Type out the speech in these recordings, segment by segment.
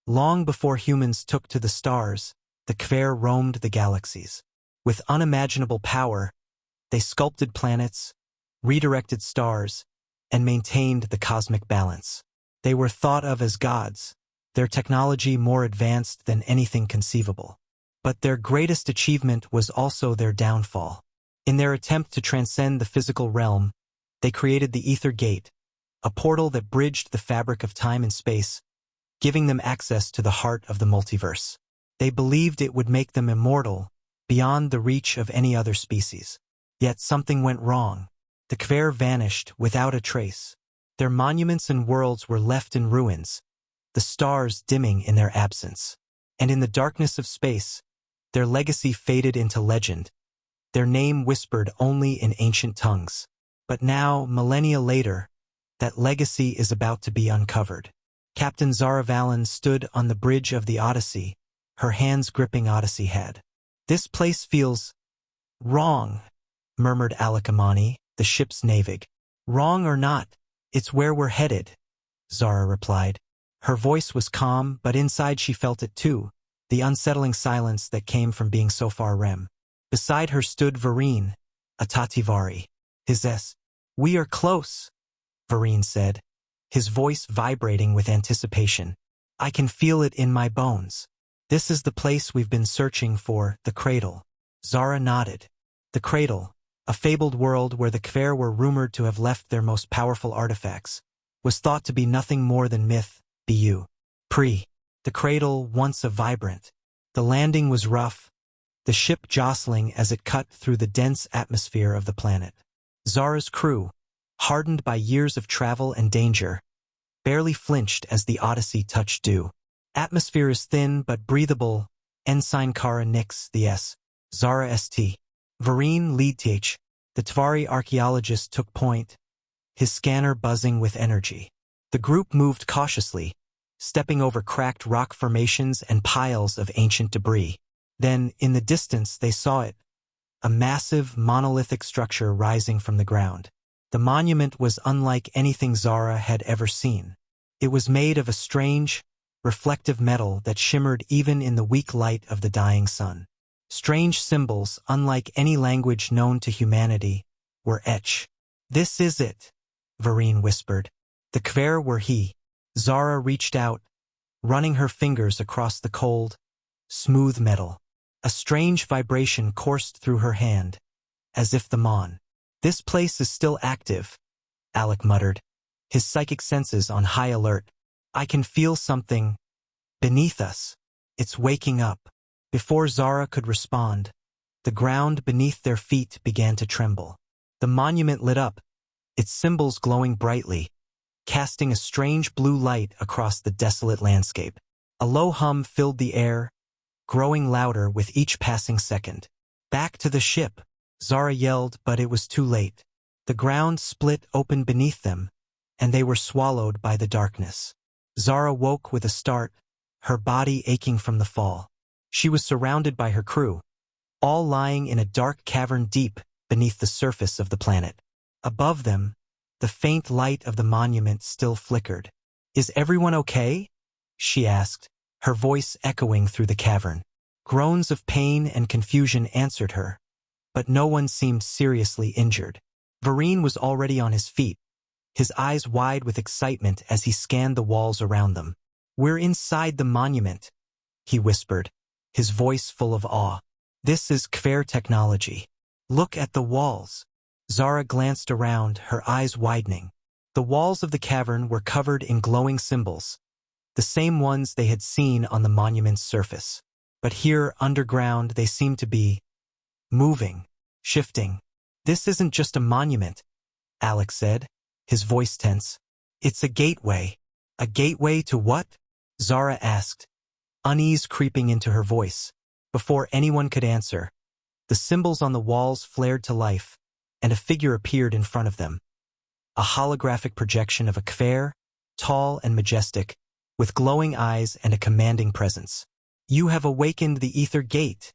Long before humans took to the stars, the Khver roamed the galaxies. With unimaginable power, they sculpted planets, redirected stars, and maintained the cosmic balance. They were thought of as gods, their technology more advanced than anything conceivable. But their greatest achievement was also their downfall. In their attempt to transcend the physical realm, they created the Ether Gate, a portal that bridged the fabric of time and space, giving them access to the heart of the multiverse. They believed it would make them immortal, beyond the reach of any other species. Yet something went wrong. The Khver vanished without a trace. Their monuments and worlds were left in ruins, the stars dimming in their absence. And in the darkness of space, their legacy faded into legend, their name whispered only in ancient tongues. But now, millennia later, that legacy is about to be uncovered. Captain Zara Valen stood on the bridge of the Odyssey, her hands gripping Odyssey head. "This place feels wrong," murmured Alakamani, the ship's navig. "Wrong or not, it's where we're headed," Zara replied. Her voice was calm, but inside she felt it too, the unsettling silence that came from being so far rem. Beside her stood Vareen, a Tativari. "We are close," Vareen said, his voice vibrating with anticipation. "I can feel it in my bones. This is the place we've been searching for, the Cradle." Zara nodded. The Cradle, a fabled world where the Khver were rumored to have left their most powerful artifacts, was thought to be nothing more than myth, the Cradle once a vibrant. The landing was rough, the ship jostling as it cut through the dense atmosphere of the planet. Zara's crew, hardened by years of travel and danger, barely flinched as the Odyssey touched dew. "Atmosphere is thin but breathable," Ensign Kara Nix, Zara St. Vareen Leadth, the Tvari archaeologist took point, his scanner buzzing with energy. The group moved cautiously, stepping over cracked rock formations and piles of ancient debris. Then, in the distance, they saw it, a massive, monolithic structure rising from the ground. The monument was unlike anything Zara had ever seen. It was made of a strange, reflective metal that shimmered even in the weak light of the dying sun. Strange symbols, unlike any language known to humanity, were etched. "This is it," Vareen whispered. The Khver were he. Zara reached out, running her fingers across the cold, smooth metal. A strange vibration coursed through her hand, as if the "This place is still active," Alec muttered, his psychic senses on high alert. "I can feel something beneath us. It's waking up." Before Zara could respond, the ground beneath their feet began to tremble. The monument lit up, its symbols glowing brightly, casting a strange blue light across the desolate landscape. A low hum filled the air, growing louder with each passing second. "Back to the ship," Zara yelled, but it was too late. The ground split open beneath them, and they were swallowed by the darkness. Zara woke with a start, her body aching from the fall. She was surrounded by her crew, all lying in a dark cavern deep beneath the surface of the planet. Above them, the faint light of the monument still flickered. "Is everyone okay?" she asked, her voice echoing through the cavern. Groans of pain and confusion answered her, but no one seemed seriously injured. Vareen was already on his feet, his eyes wide with excitement as he scanned the walls around them. "We're inside the monument," he whispered, his voice full of awe. "This is Khver technology. Look at the walls." Zara glanced around, her eyes widening. The walls of the cavern were covered in glowing symbols, the same ones they had seen on the monument's surface. But here, underground, they seemed to be moving, shifting. "This isn't just a monument," Alex said, his voice tense. "It's a gateway." "A gateway to what?" Zara asked, unease creeping into her voice. Before anyone could answer, the symbols on the walls flared to life, and a figure appeared in front of them. A holographic projection of a Khver, tall and majestic, with glowing eyes and a commanding presence. "You have awakened the Ether Gate,"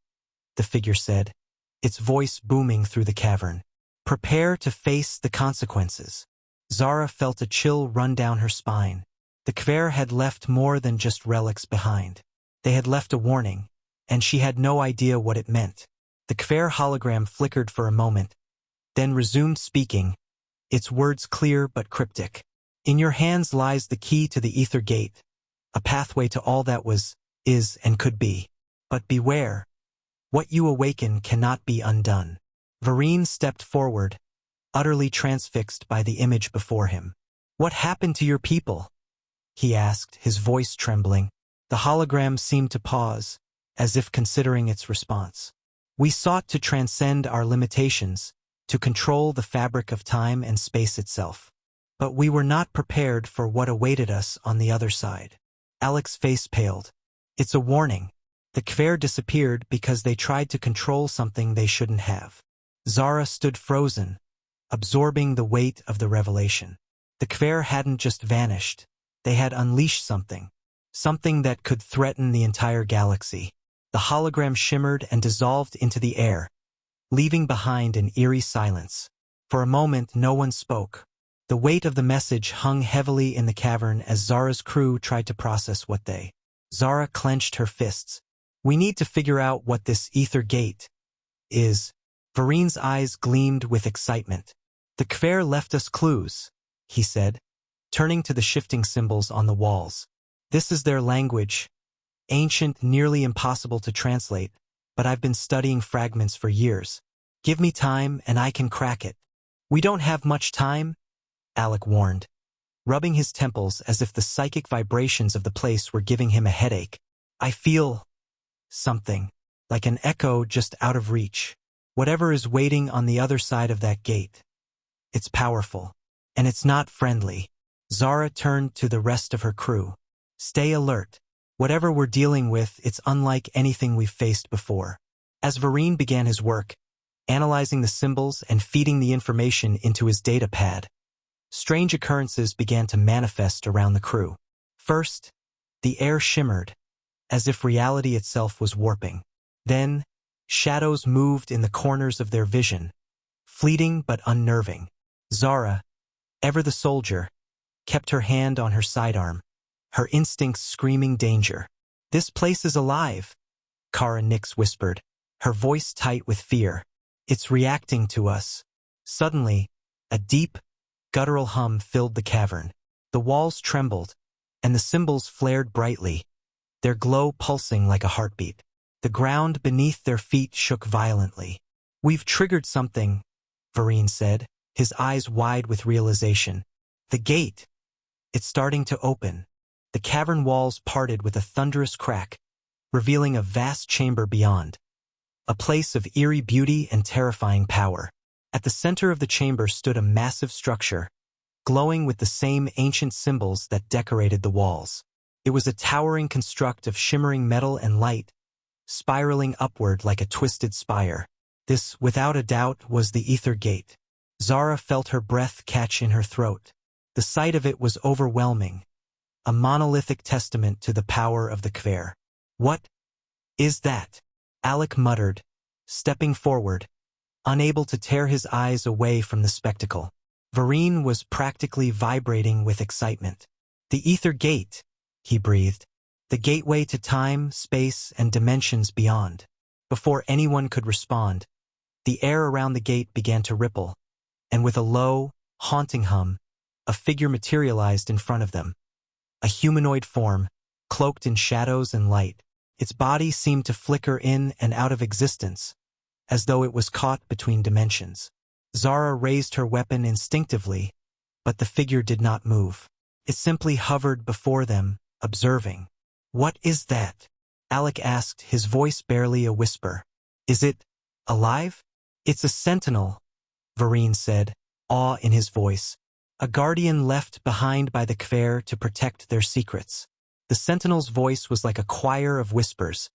the figure said, its voice booming through the cavern. "Prepare to face the consequences." Zara felt a chill run down her spine. The Kver had left more than just relics behind. They had left a warning, and she had no idea what it meant. The Kver hologram flickered for a moment, then resumed speaking, its words clear but cryptic. In your hands lies the key to the Ether Gate, a pathway to all that was, is, and could be. But beware. What you awaken cannot be undone. Vareen stepped forward, utterly transfixed by the image before him. What happened to your people? He asked, his voice trembling. The hologram seemed to pause, as if considering its response. We sought to transcend our limitations, to control the fabric of time and space itself. But we were not prepared for what awaited us on the other side. Alex's face paled. It's a warning. The Kver disappeared because they tried to control something they shouldn't have. Zara stood frozen, absorbing the weight of the revelation. The Kver hadn't just vanished. They had unleashed something. Something that could threaten the entire galaxy. The hologram shimmered and dissolved into the air, leaving behind an eerie silence. For a moment, no one spoke. The weight of the message hung heavily in the cavern as Zara's crew tried to process what they. Zara clenched her fists. We need to figure out what this Ether Gate is. Vareen's eyes gleamed with excitement. The Kver left us clues, he said, turning to the shifting symbols on the walls. This is their language. Ancient, nearly impossible to translate, but I've been studying fragments for years. Give me time and I can crack it. We don't have much time, Alec warned, rubbing his temples as if the psychic vibrations of the place were giving him a headache. I feel something, like an echo just out of reach. Whatever is waiting on the other side of that gate. It's powerful, and it's not friendly. Zara turned to the rest of her crew. Stay alert. Whatever we're dealing with, it's unlike anything we've faced before. As Vareen began his work, analyzing the symbols and feeding the information into his data pad, strange occurrences began to manifest around the crew. First, the air shimmered, as if reality itself was warping. Then, shadows moved in the corners of their vision, fleeting but unnerving. Zara, ever the soldier, kept her hand on her sidearm, her instincts screaming danger. This place is alive, Kara Nix whispered, her voice tight with fear. It's reacting to us. Suddenly, a deep, guttural hum filled the cavern. The walls trembled, and the symbols flared brightly, their glow pulsing like a heartbeat. The ground beneath their feet shook violently. We've triggered something, Vareen said, his eyes wide with realization. The gate. It's starting to open. The cavern walls parted with a thunderous crack, revealing a vast chamber beyond. A place of eerie beauty and terrifying power. At the center of the chamber stood a massive structure, glowing with the same ancient symbols that decorated the walls. It was a towering construct of shimmering metal and light, spiraling upward like a twisted spire. This, without a doubt, was the Ether Gate. Zara felt her breath catch in her throat. The sight of it was overwhelming, a monolithic testament to the power of the Kver. What is that? Alec muttered, stepping forward, unable to tear his eyes away from the spectacle. Vareen was practically vibrating with excitement. The Ether Gate, he breathed. The gateway to time, space, and dimensions beyond. Before anyone could respond, the air around the gate began to ripple, and with a low, haunting hum, a figure materialized in front of them. A humanoid form, cloaked in shadows and light. Its body seemed to flicker in and out of existence, as though it was caught between dimensions. Zara raised her weapon instinctively, but the figure did not move. It simply hovered before them, observing. What is that? Alec asked, his voice barely a whisper. Is it alive? It's a sentinel, Vareen said, awe in his voice. A guardian left behind by the Kver to protect their secrets. The sentinel's voice was like a choir of whispers,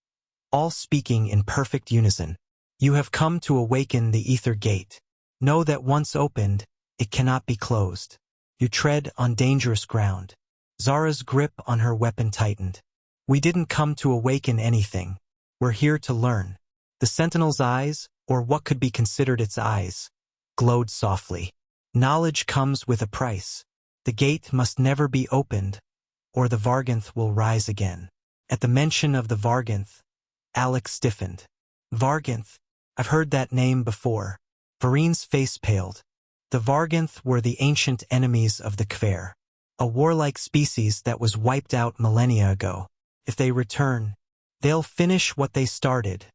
all speaking in perfect unison. You have come to awaken the Ether Gate. Know that once opened, it cannot be closed. You tread on dangerous ground. Zara's grip on her weapon tightened. We didn't come to awaken anything. We're here to learn. The sentinel's eyes, or what could be considered its eyes, glowed softly. Knowledge comes with a price. The gate must never be opened, or the Varganth will rise again. At the mention of the Varganth, Alec stiffened. Varganth, I've heard that name before. Varine's face paled. The Varganth were the ancient enemies of the Kver, a warlike species that was wiped out millennia ago. If they return, they'll finish what they started,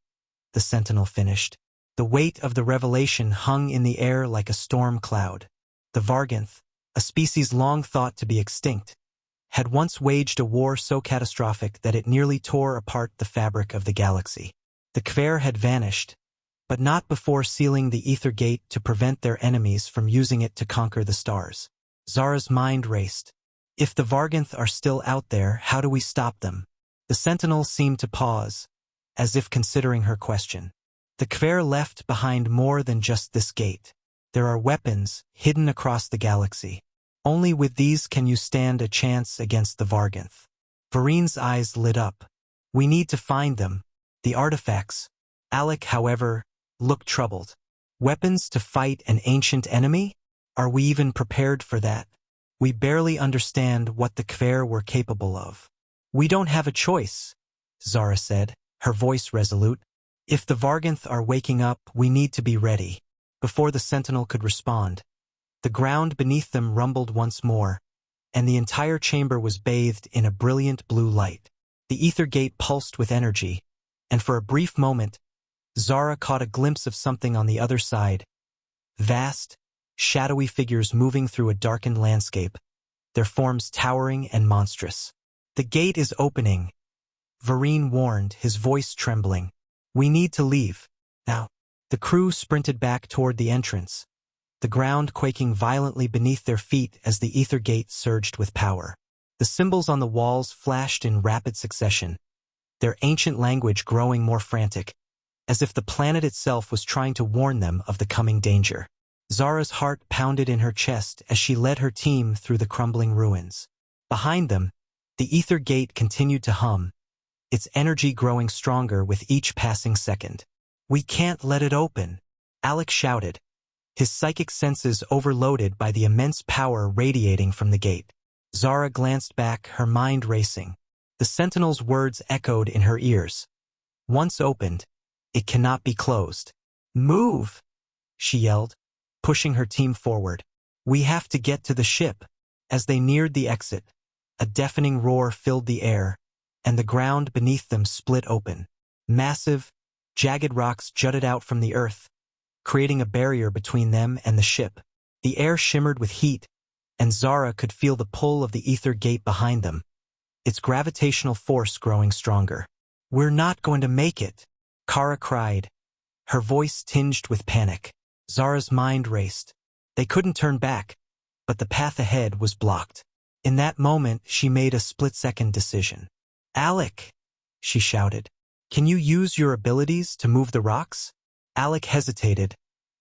the sentinel finished. The weight of the revelation hung in the air like a storm cloud. The Varganth, a species long thought to be extinct, had once waged a war so catastrophic that it nearly tore apart the fabric of the galaxy. The Kver had vanished, but not before sealing the Ether Gate to prevent their enemies from using it to conquer the stars. Zara's mind raced. If the Varganth are still out there, how do we stop them? The sentinel seemed to pause, as if considering her question. The Kver left behind more than just this gate. There are weapons hidden across the galaxy. Only with these can you stand a chance against the Varganth. Varine's eyes lit up. We need to find them. The artifacts. Alec, however, looked troubled. Weapons to fight an ancient enemy? Are we even prepared for that? We barely understand what the Kver were capable of. We don't have a choice, Zara said, her voice resolute. If the Varganth are waking up, we need to be ready. Before the sentinel could respond, the ground beneath them rumbled once more, and the entire chamber was bathed in a brilliant blue light. The Ether Gate pulsed with energy, and for a brief moment, Zara caught a glimpse of something on the other side. Vast, shadowy figures moving through a darkened landscape, their forms towering and monstrous. The gate is opening, Varine warned, his voice trembling. We need to leave, now. The crew sprinted back toward the entrance, the ground quaking violently beneath their feet as the Ether Gate surged with power. The symbols on the walls flashed in rapid succession, their ancient language growing more frantic, as if the planet itself was trying to warn them of the coming danger. Zara's heart pounded in her chest as she led her team through the crumbling ruins. Behind them, the Ether Gate continued to hum, its energy growing stronger with each passing second. We can't let it open, Alec shouted, his psychic senses overloaded by the immense power radiating from the gate. Zara glanced back, her mind racing. The sentinel's words echoed in her ears. Once opened, it cannot be closed. Move, she yelled, pushing her team forward. We have to get to the ship. As they neared the exit, a deafening roar filled the air, and the ground beneath them split open. Massive, jagged rocks jutted out from the earth, creating a barrier between them and the ship. The air shimmered with heat, and Zara could feel the pull of the Ether Gate behind them, its gravitational force growing stronger. We're not going to make it, Kara cried, her voice tinged with panic. Zara's mind raced. They couldn't turn back, but the path ahead was blocked. In that moment, she made a split-second decision. Alec, she shouted. Can you use your abilities to move the rocks? Alec hesitated,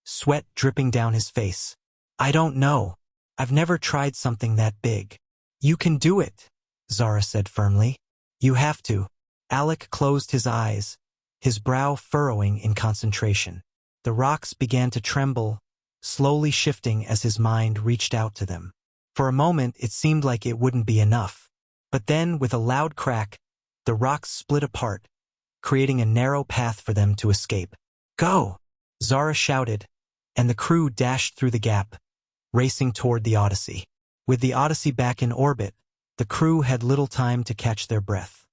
sweat dripping down his face. I don't know. I've never tried something that big. You can do it, Zara said firmly. You have to. Alec closed his eyes, his brow furrowing in concentration. The rocks began to tremble, slowly shifting as his mind reached out to them. For a moment, it seemed like it wouldn't be enough. But then, with a loud crack, the rocks split apart, creating a narrow path for them to escape. Go! Zara shouted, and the crew dashed through the gap, racing toward the Odyssey. With the Odyssey back in orbit, the crew had little time to catch their breath.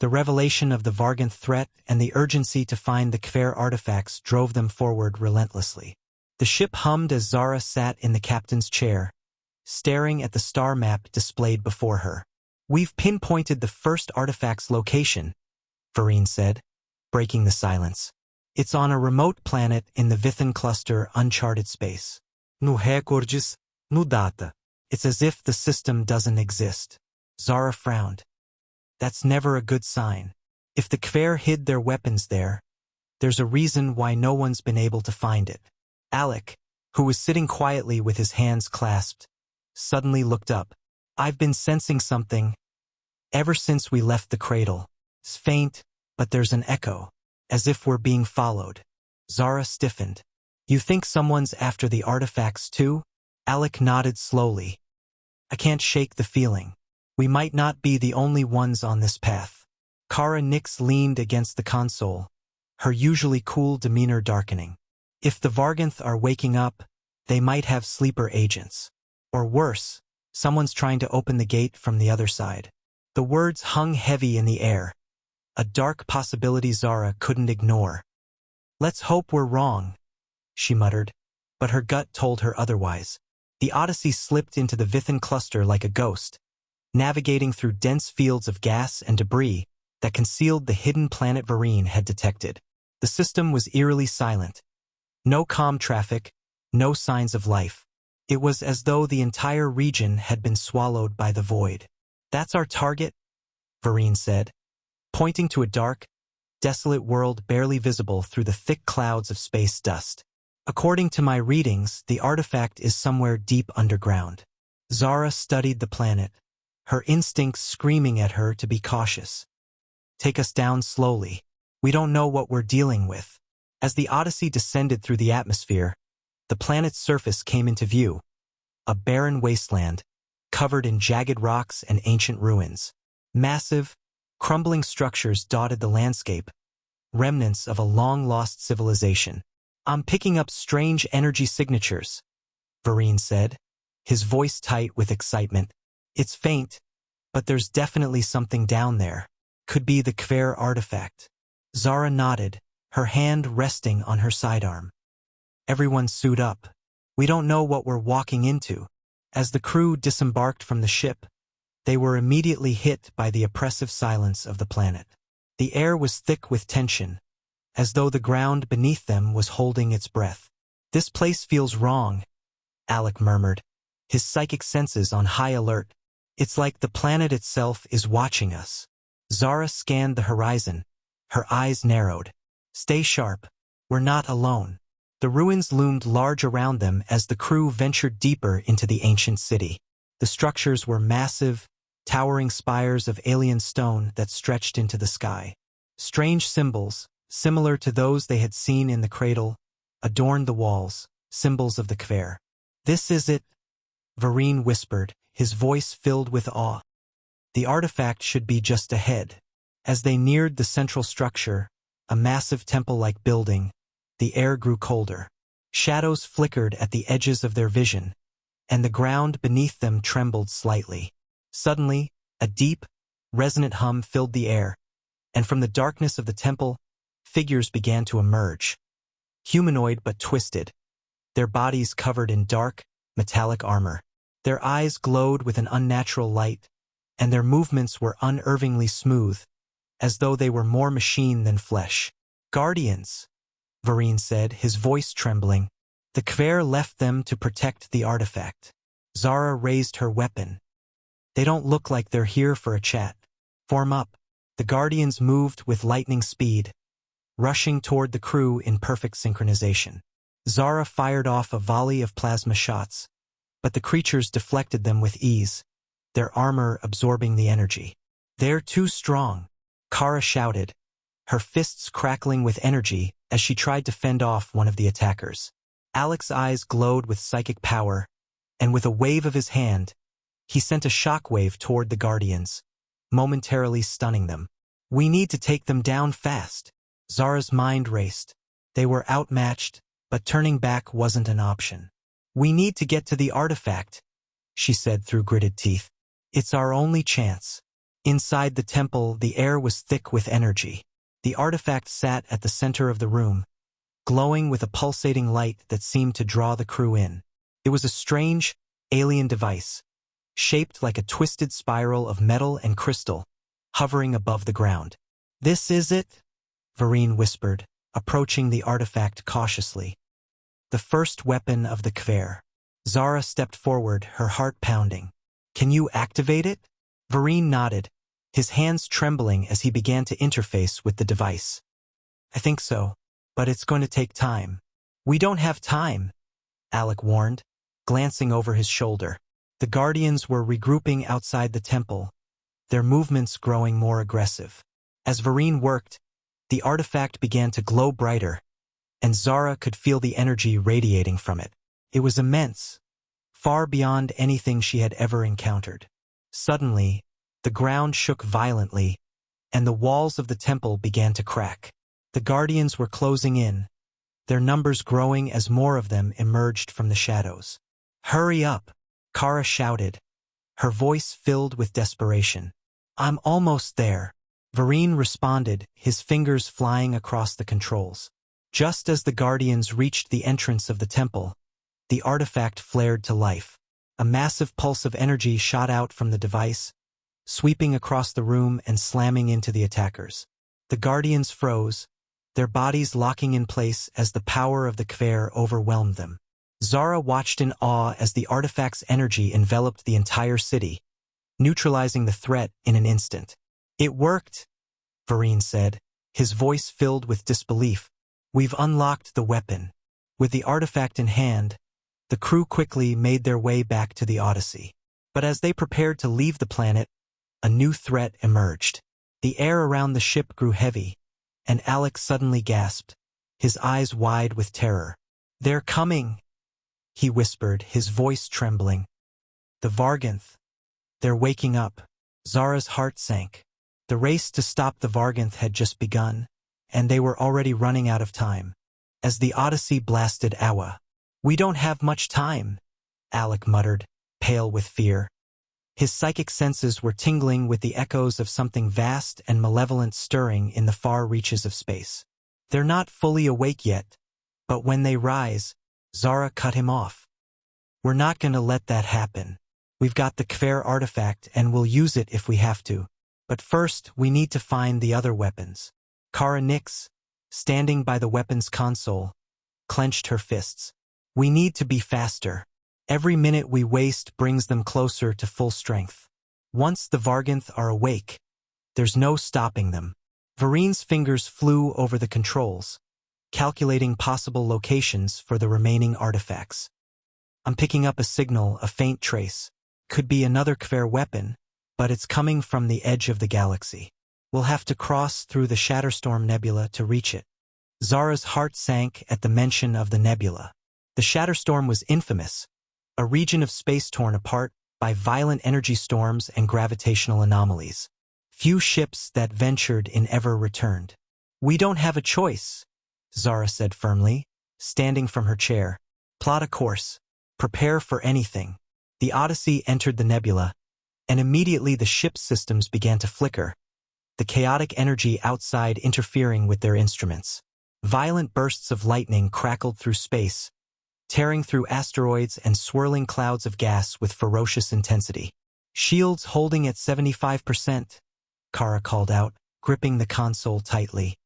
The revelation of the Varganth threat and the urgency to find the Kver artifacts drove them forward relentlessly. The ship hummed as Zara sat in the captain's chair, staring at the star map displayed before her. We've pinpointed the first artifact's location, Varine said, breaking the silence. It's on a remote planet in the Vithan cluster, uncharted space. No recordes, no data. It's as if the system doesn't exist. Zara frowned. That's never a good sign. If the Kver hid their weapons there, there's a reason why no one's been able to find it. Alec, who was sitting quietly with his hands clasped, suddenly looked up. I've been sensing something ever since we left the cradle. It's faint, but there's an echo, as if we're being followed. Zara stiffened. You think someone's after the artifacts too? Alec nodded slowly. I can't shake the feeling. We might not be the only ones on this path. Kara Nix leaned against the console, her usually cool demeanor darkening. If the Varganth are waking up, they might have sleeper agents. Or worse, someone's trying to open the gate from the other side. The words hung heavy in the air, a dark possibility Zara couldn't ignore. Let's hope we're wrong, she muttered, but her gut told her otherwise. The Odyssey slipped into the Vithan cluster like a ghost, navigating through dense fields of gas and debris that concealed the hidden planet Varine had detected. The system was eerily silent. No comm traffic, no signs of life. It was as though the entire region had been swallowed by the void. That's our target, Varine said, pointing to a dark, desolate world barely visible through the thick clouds of space dust. According to my readings, the artifact is somewhere deep underground. Zara studied the planet, her instincts screaming at her to be cautious. Take us down slowly. We don't know what we're dealing with. As the Odyssey descended through the atmosphere, the planet's surface came into view, a barren wasteland, covered in jagged rocks and ancient ruins. Massive, crumbling structures dotted the landscape, remnants of a long-lost civilization. I'm picking up strange energy signatures, Varine said, his voice tight with excitement. It's faint, but there's definitely something down there. Could be the Kver artifact. Zara nodded, her hand resting on her sidearm. Everyone suit up. We don't know what we're walking into. As the crew disembarked from the ship, they were immediately hit by the oppressive silence of the planet. The air was thick with tension, as though the ground beneath them was holding its breath. This place feels wrong, Alec murmured, his psychic senses on high alert. It's like the planet itself is watching us. Zara scanned the horizon, her eyes narrowed. Stay sharp. We're not alone. The ruins loomed large around them as the crew ventured deeper into the ancient city. The structures were massive, towering spires of alien stone that stretched into the sky. Strange symbols, similar to those they had seen in the cradle, adorned the walls, symbols of the Kver. This is it, Varine whispered, his voice filled with awe. The artifact should be just ahead. As they neared the central structure, a massive temple-like building, the air grew colder. Shadows flickered at the edges of their vision, and the ground beneath them trembled slightly. Suddenly, a deep, resonant hum filled the air, and from the darkness of the temple, figures began to emerge. Humanoid but twisted, their bodies covered in dark, metallic armor. Their eyes glowed with an unnatural light, and their movements were unervingly smooth, as though they were more machine than flesh. Guardians, Varine said, his voice trembling. The Kver left them to protect the artifact. Zara raised her weapon. They don't look like they're here for a chat. Form up. The Guardians moved with lightning speed, rushing toward the crew in perfect synchronization. Zara fired off a volley of plasma shots, but the creatures deflected them with ease, their armor absorbing the energy. They're too strong, Kara shouted, her fists crackling with energy as she tried to fend off one of the attackers. Alec's eyes glowed with psychic power, and with a wave of his hand, he sent a shockwave toward the Guardians, momentarily stunning them. We need to take them down fast. Zara's mind raced. They were outmatched, but turning back wasn't an option. We need to get to the artifact, she said through gritted teeth. It's our only chance. Inside the temple, the air was thick with energy. The artifact sat at the center of the room, glowing with a pulsating light that seemed to draw the crew in. It was a strange, alien device, shaped like a twisted spiral of metal and crystal, hovering above the ground. This is it, Varine whispered, approaching the artifact cautiously. The first weapon of the Kver. Zara stepped forward, her heart pounding. Can you activate it? Varine nodded, his hands trembling as he began to interface with the device. I think so, but it's going to take time. We don't have time, Alec warned, glancing over his shoulder. The Guardians were regrouping outside the temple, their movements growing more aggressive. As Varine worked, the artifact began to glow brighter, and Zara could feel the energy radiating from it. It was immense, far beyond anything she had ever encountered. Suddenly, the ground shook violently, and the walls of the temple began to crack. The guardians were closing in, their numbers growing as more of them emerged from the shadows. "Hurry up!" Kara shouted, her voice filled with desperation. "I'm almost there," Vareen responded, his fingers flying across the controls. Just as the guardians reached the entrance of the temple, the artifact flared to life. A massive pulse of energy shot out from the device, sweeping across the room and slamming into the attackers. The guardians froze, their bodies locking in place as the power of the Kver overwhelmed them. Zara watched in awe as the artifact's energy enveloped the entire city, neutralizing the threat in an instant. "It worked," Vareen said, his voice filled with disbelief. "We've unlocked the weapon." With the artifact in hand, the crew quickly made their way back to the Odyssey. But as they prepared to leave the planet, a new threat emerged. The air around the ship grew heavy, and Alec suddenly gasped, his eyes wide with terror. "They're coming," he whispered, his voice trembling. "The Varganth. They're waking up." Zara's heart sank. The race to stop the Varganth had just begun, and they were already running out of time. As the Odyssey blasted Awa. "We don't have much time," Alec muttered, pale with fear. His psychic senses were tingling with the echoes of something vast and malevolent stirring in the far reaches of space. "They're not fully awake yet, but when they rise," Zara cut him off. "We're not going to let that happen. We've got the Kver artifact and we'll use it if we have to. But first, we need to find the other weapons." Kara Nix, standing by the weapons console, clenched her fists. "We need to be faster. Every minute we waste brings them closer to full strength. Once the Varganth are awake, there's no stopping them." Vareen's fingers flew over the controls, calculating possible locations for the remaining artifacts. "I'm picking up a signal, a faint trace. Could be another Kver weapon, but it's coming from the edge of the galaxy. We'll have to cross through the Shatterstorm Nebula to reach it." Zara's heart sank at the mention of the nebula. The Shatterstorm was infamous, a region of space torn apart by violent energy storms and gravitational anomalies. Few ships that ventured in ever returned. "We don't have a choice," Zara said firmly, standing from her chair. "Plot a course. Prepare for anything." The Odyssey entered the nebula, and immediately the ship's systems began to flicker, the chaotic energy outside interfering with their instruments. Violent bursts of lightning crackled through space, tearing through asteroids and swirling clouds of gas with ferocious intensity. "Shields holding at 75%, Kara called out, gripping the console tightly.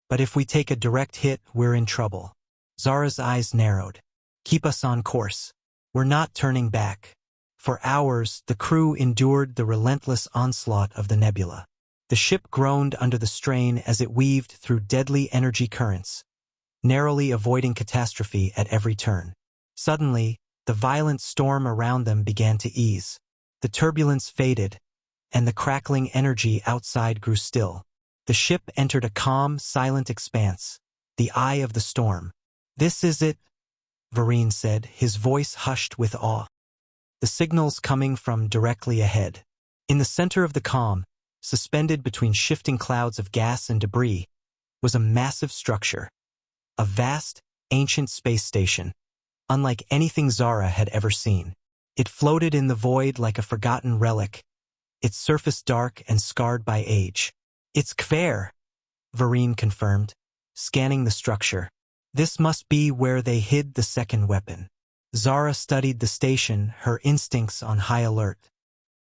"But if we take a direct hit, we're in trouble." Zara's eyes narrowed. "Keep us on course. We're not turning back." For hours, the crew endured the relentless onslaught of the nebula. The ship groaned under the strain as it weaved through deadly energy currents, narrowly avoiding catastrophe at every turn. Suddenly, the violent storm around them began to ease. The turbulence faded, and the crackling energy outside grew still. The ship entered a calm, silent expanse, the eye of the storm. "This is it," Vareen said, his voice hushed with awe. The signals coming from directly ahead. In the center of the calm, suspended between shifting clouds of gas and debris, was a massive structure. A vast, ancient space station, unlike anything Zara had ever seen. It floated in the void like a forgotten relic, its surface dark and scarred by age. "It's Kver," Vareen confirmed, scanning the structure. "This must be where they hid the second weapon." Zara studied the station, her instincts on high alert.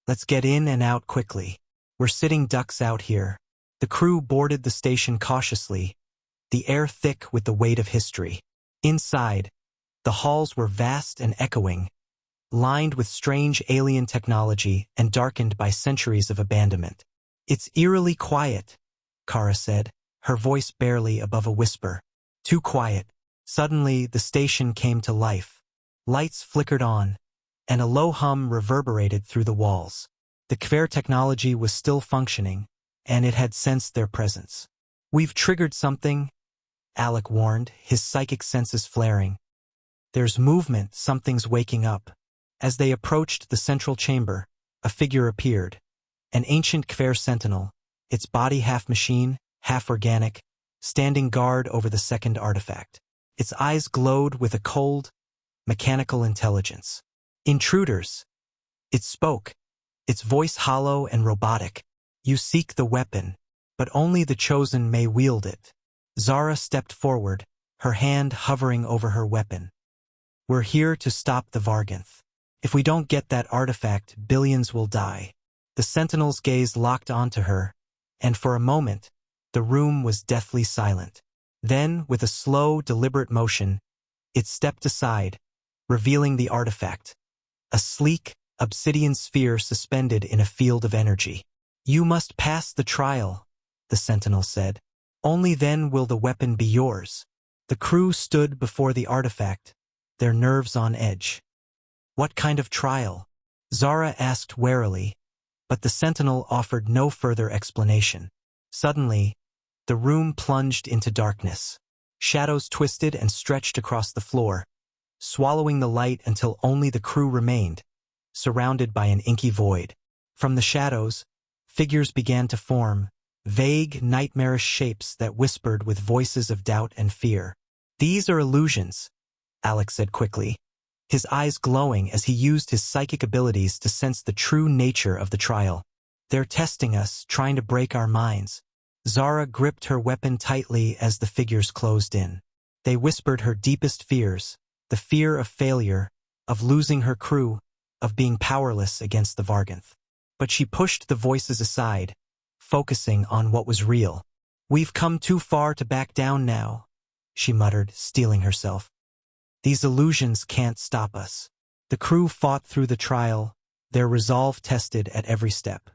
"Let's get in and out quickly. We're sitting ducks out here." The crew boarded the station cautiously, the air thick with the weight of history. Inside, the halls were vast and echoing, lined with strange alien technology and darkened by centuries of abandonment. "It's eerily quiet," Kara said, her voice barely above a whisper. "Too quiet." Suddenly, the station came to life. Lights flickered on, and a low hum reverberated through the walls. The Kver technology was still functioning, and it had sensed their presence. "We've triggered something," Alec warned, his psychic senses flaring. "There's movement, something's waking up." As they approached the central chamber, a figure appeared. An ancient Khmer sentinel, its body half machine, half organic, standing guard over the second artifact. Its eyes glowed with a cold, mechanical intelligence. Intruders! It spoke, its voice hollow and robotic. You seek the weapon, but only the chosen may wield it. Zara stepped forward, her hand hovering over her weapon. We're here to stop the Varganth. If we don't get that artifact, billions will die. The sentinel's gaze locked onto her, and for a moment, the room was deathly silent. Then, with a slow, deliberate motion, it stepped aside, revealing the artifact. A sleek, obsidian sphere suspended in a field of energy. You must pass the trial, the sentinel said. Only then will the weapon be yours. The crew stood before the artifact, their nerves on edge. What kind of trial? Zara asked warily, but the sentinel offered no further explanation. Suddenly, the room plunged into darkness. Shadows twisted and stretched across the floor, swallowing the light until only the crew remained, surrounded by an inky void. From the shadows, figures began to form, vague, nightmarish shapes that whispered with voices of doubt and fear. These are illusions, Alex said quickly, his eyes glowing as he used his psychic abilities to sense the true nature of the trial. They're testing us, trying to break our minds. Zara gripped her weapon tightly as the figures closed in. They whispered her deepest fears, the fear of failure, of losing her crew, of being powerless against the Varganth. But she pushed the voices aside, focusing on what was real. We've come too far to back down now, she muttered, steeling herself. These illusions can't stop us. The crew fought through the trial, their resolve tested at every step.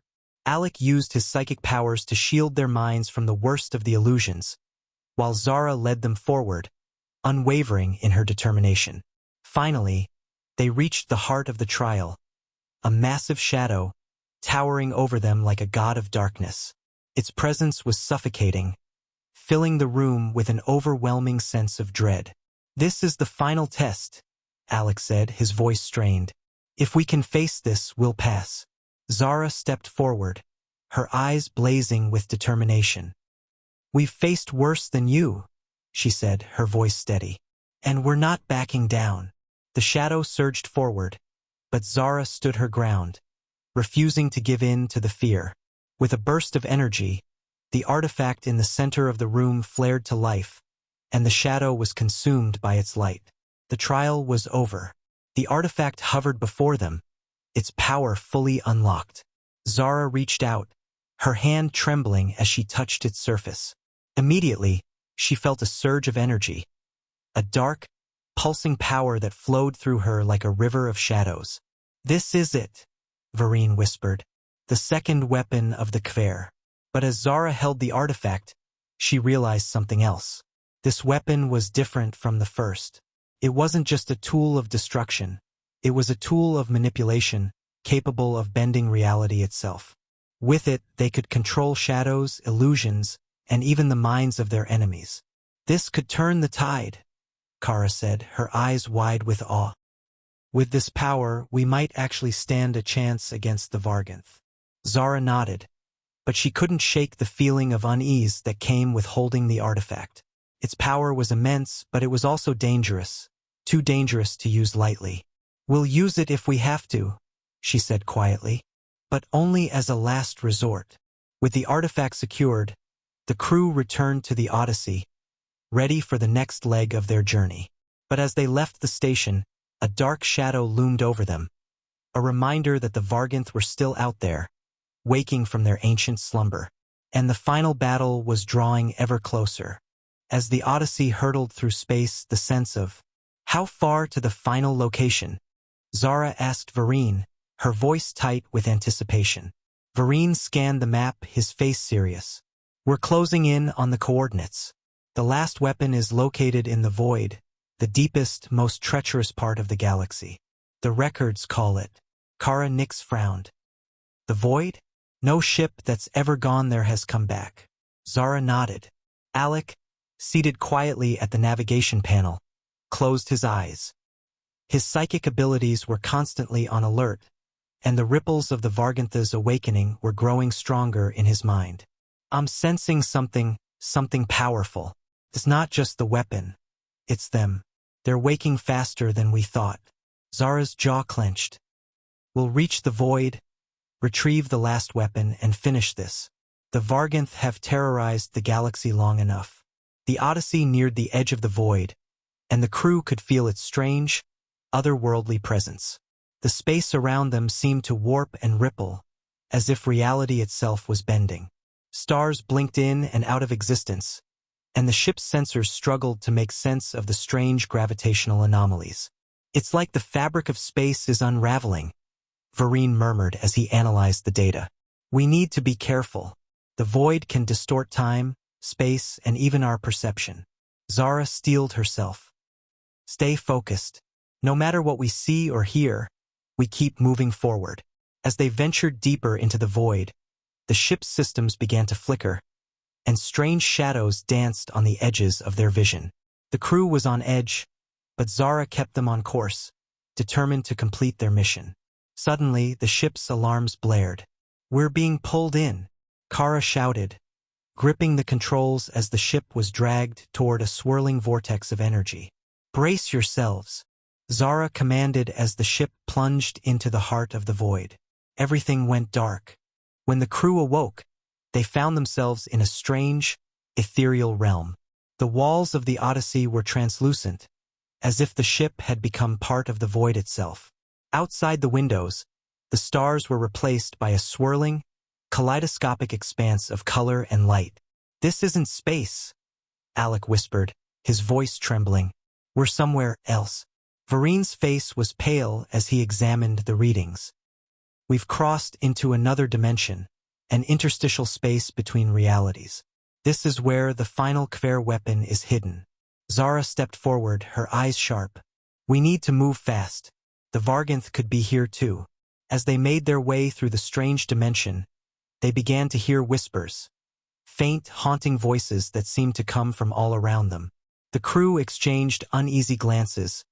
Alec used his psychic powers to shield their minds from the worst of the illusions, while Zara led them forward, unwavering in her determination. Finally, they reached the heart of the trial, a massive shadow, towering over them like a god of darkness. Its presence was suffocating, filling the room with an overwhelming sense of dread. This is the final test, Alex said, his voice strained. If we can face this, we'll pass. Zara stepped forward, her eyes blazing with determination. We've faced worse than you, she said, her voice steady. And we're not backing down. The shadow surged forward, but Zara stood her ground, refusing to give in to the fear. With a burst of energy, the artifact in the center of the room flared to life, and the shadow was consumed by its light. The trial was over. The artifact hovered before them, its power fully unlocked. Zara reached out, her hand trembling as she touched its surface. Immediately, she felt a surge of energy, a dark, pulsing power that flowed through her like a river of shadows. This is it, Vereen whispered, the second weapon of the Khver. But as Zara held the artifact, she realized something else. This weapon was different from the first. It wasn't just a tool of destruction. It was a tool of manipulation, capable of bending reality itself. With it, they could control shadows, illusions, and even the minds of their enemies. This could turn the tide, Kara said, her eyes wide with awe. With this power, we might actually stand a chance against the Varganth. Zara nodded, but she couldn't shake the feeling of unease that came with holding the artifact. Its power was immense, but it was also dangerous, too dangerous to use lightly. We'll use it if we have to, she said quietly, but only as a last resort. With the artifact secured, the crew returned to the Odyssey, ready for the next leg of their journey. But as they left the station, a dark shadow loomed over them, a reminder that the Varganth were still out there, waking from their ancient slumber. And the final battle was drawing ever closer. As the Odyssey hurtled through space, the sense of, how far to the final location? Zara asked Vereen, her voice tight with anticipation. Vereen scanned the map, his face serious. We're closing in on the coordinates. The last weapon is located in the void, the deepest, most treacherous part of the galaxy. The records call it. Kara Nix frowned. The void? No ship that's ever gone there has come back. Zara nodded. Alec, seated quietly at the navigation panel, closed his eyes. His psychic abilities were constantly on alert, and the ripples of the Vargantha's awakening were growing stronger in his mind. I'm sensing something powerful. It's not just the weapon. It's them. They're waking faster than we thought. Zara's jaw clenched. We'll reach the void, retrieve the last weapon, and finish this. The Varganth have terrorized the galaxy long enough. The Odyssey neared the edge of the void, and the crew could feel its strange, otherworldly presence. The space around them seemed to warp and ripple, as if reality itself was bending. Stars blinked in and out of existence, and the ship's sensors struggled to make sense of the strange gravitational anomalies. It's like the fabric of space is unraveling, Vareen murmured as he analyzed the data. We need to be careful. The void can distort time, space, and even our perception. Zara steeled herself. Stay focused. No matter what we see or hear, we keep moving forward. As they ventured deeper into the void, the ship's systems began to flicker, and strange shadows danced on the edges of their vision. The crew was on edge, but Zara kept them on course, determined to complete their mission. Suddenly, the ship's alarms blared. We're being pulled in, Kara shouted, gripping the controls as the ship was dragged toward a swirling vortex of energy. Brace yourselves, Zara commanded as the ship plunged into the heart of the void. Everything went dark. When the crew awoke, they found themselves in a strange, ethereal realm. The walls of the Odyssey were translucent, as if the ship had become part of the void itself. Outside the windows, the stars were replaced by a swirling, kaleidoscopic expanse of color and light. This isn't space, Alec whispered, his voice trembling. We're somewhere else. Vareen's face was pale as he examined the readings. We've crossed into another dimension, an interstitial space between realities. This is where the final Khver weapon is hidden. Zara stepped forward, her eyes sharp. We need to move fast. The Varganth could be here too. As they made their way through the strange dimension, they began to hear whispers, faint, haunting voices that seemed to come from all around them. The crew exchanged uneasy glances,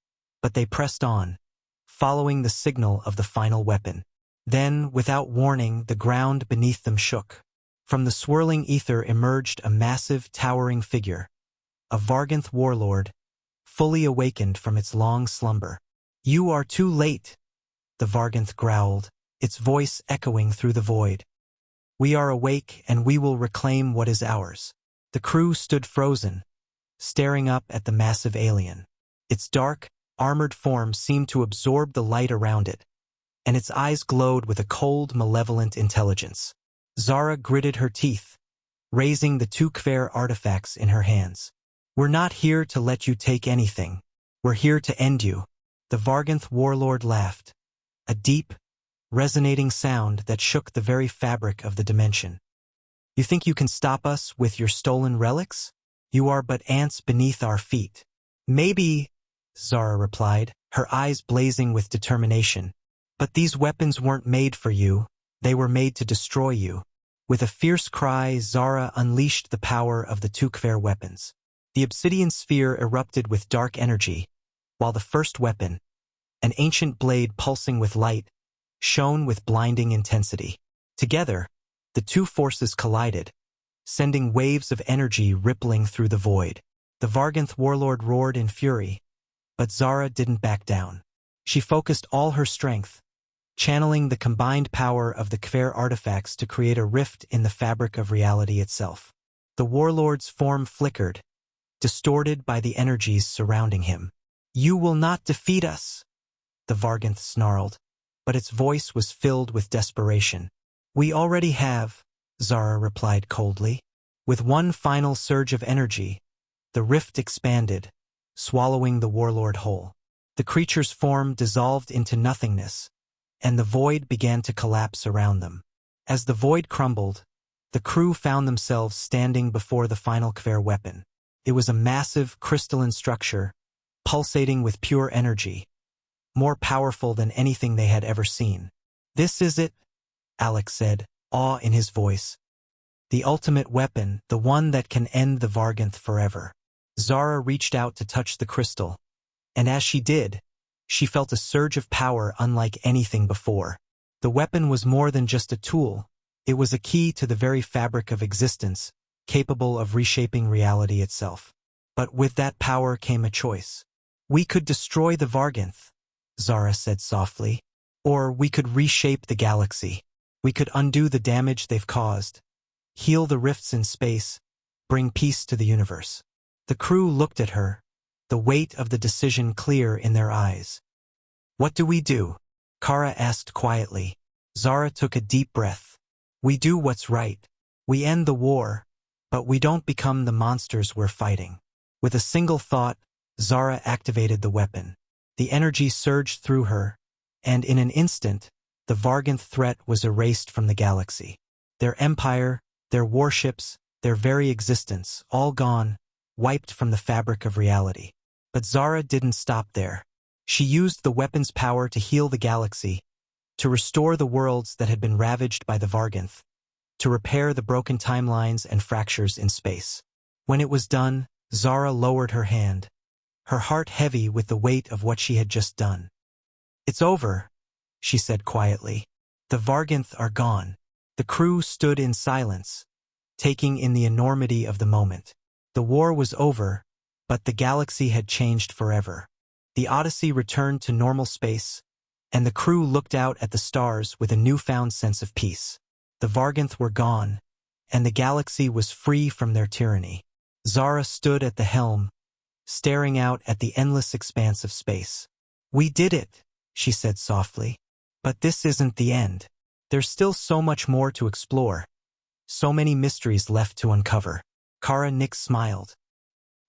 but they pressed on, following the signal of the final weapon. Then, without warning, the ground beneath them shook. From the swirling ether emerged a massive, towering figure, a Varganth warlord, fully awakened from its long slumber. You are too late, the Varganth growled, its voice echoing through the void. We are awake, and we will reclaim what is ours. The crew stood frozen, staring up at the massive alien. Its dark, armored form seemed to absorb the light around it, and its eyes glowed with a cold, malevolent intelligence. Zara gritted her teeth, raising the two Khver artifacts in her hands. We're not here to let you take anything. We're here to end you. The Varganth warlord laughed, a deep, resonating sound that shook the very fabric of the dimension. You think you can stop us with your stolen relics? You are but ants beneath our feet. Maybe, Zara replied, her eyes blazing with determination. But these weapons weren't made for you. They were made to destroy you. With a fierce cry, Zara unleashed the power of the two Khver weapons. The obsidian sphere erupted with dark energy, while the first weapon, an ancient blade pulsing with light, shone with blinding intensity. Together, the two forces collided, sending waves of energy rippling through the void. The Varganth warlord roared in fury, but Zara didn't back down. She focused all her strength, channeling the combined power of the Khver artifacts to create a rift in the fabric of reality itself. The warlord's form flickered, distorted by the energies surrounding him. You will not defeat us, the Varganth snarled, but its voice was filled with desperation. We already have, Zara replied coldly. With one final surge of energy, the rift expanded, swallowing the warlord whole. The creature's form dissolved into nothingness, and the void began to collapse around them. As the void crumbled, the crew found themselves standing before the final Khver weapon. It was a massive, crystalline structure, pulsating with pure energy, more powerful than anything they had ever seen. This is it, Alex said, awe in his voice. The ultimate weapon, the one that can end the Varganth forever. Zara reached out to touch the crystal, and as she did, she felt a surge of power unlike anything before. The weapon was more than just a tool. It was a key to the very fabric of existence, capable of reshaping reality itself. But with that power came a choice. We could destroy the Varganth, Zara said softly. Or we could reshape the galaxy. We could undo the damage they've caused, heal the rifts in space, bring peace to the universe. The crew looked at her, the weight of the decision clear in their eyes. What do we do? Kara asked quietly. Zara took a deep breath. We do what's right. We end the war, but we don't become the monsters we're fighting. With a single thought, Zara activated the weapon. The energy surged through her, and in an instant, the Varganth threat was erased from the galaxy. Their empire, their warships, their very existence, all gone, wiped from the fabric of reality. But Zara didn't stop there. She used the weapon's power to heal the galaxy, to restore the worlds that had been ravaged by the Varganth, to repair the broken timelines and fractures in space. When it was done, Zara lowered her hand, her heart heavy with the weight of what she had just done. It's over, she said quietly. The Varganth are gone. The crew stood in silence, taking in the enormity of the moment. The war was over, but the galaxy had changed forever. The Odyssey returned to normal space, and the crew looked out at the stars with a newfound sense of peace. The Varganth were gone, and the galaxy was free from their tyranny. Zara stood at the helm, staring out at the endless expanse of space. We did it, she said softly. But this isn't the end. There's still so much more to explore. So many mysteries left to uncover. Kara Nix smiled.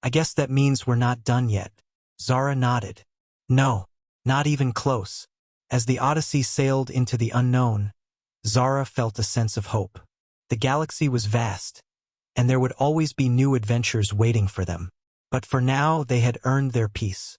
I guess that means we're not done yet. Zara nodded. No, not even close. As the Odyssey sailed into the unknown, Zara felt a sense of hope. The galaxy was vast, and there would always be new adventures waiting for them. But for now, they had earned their peace.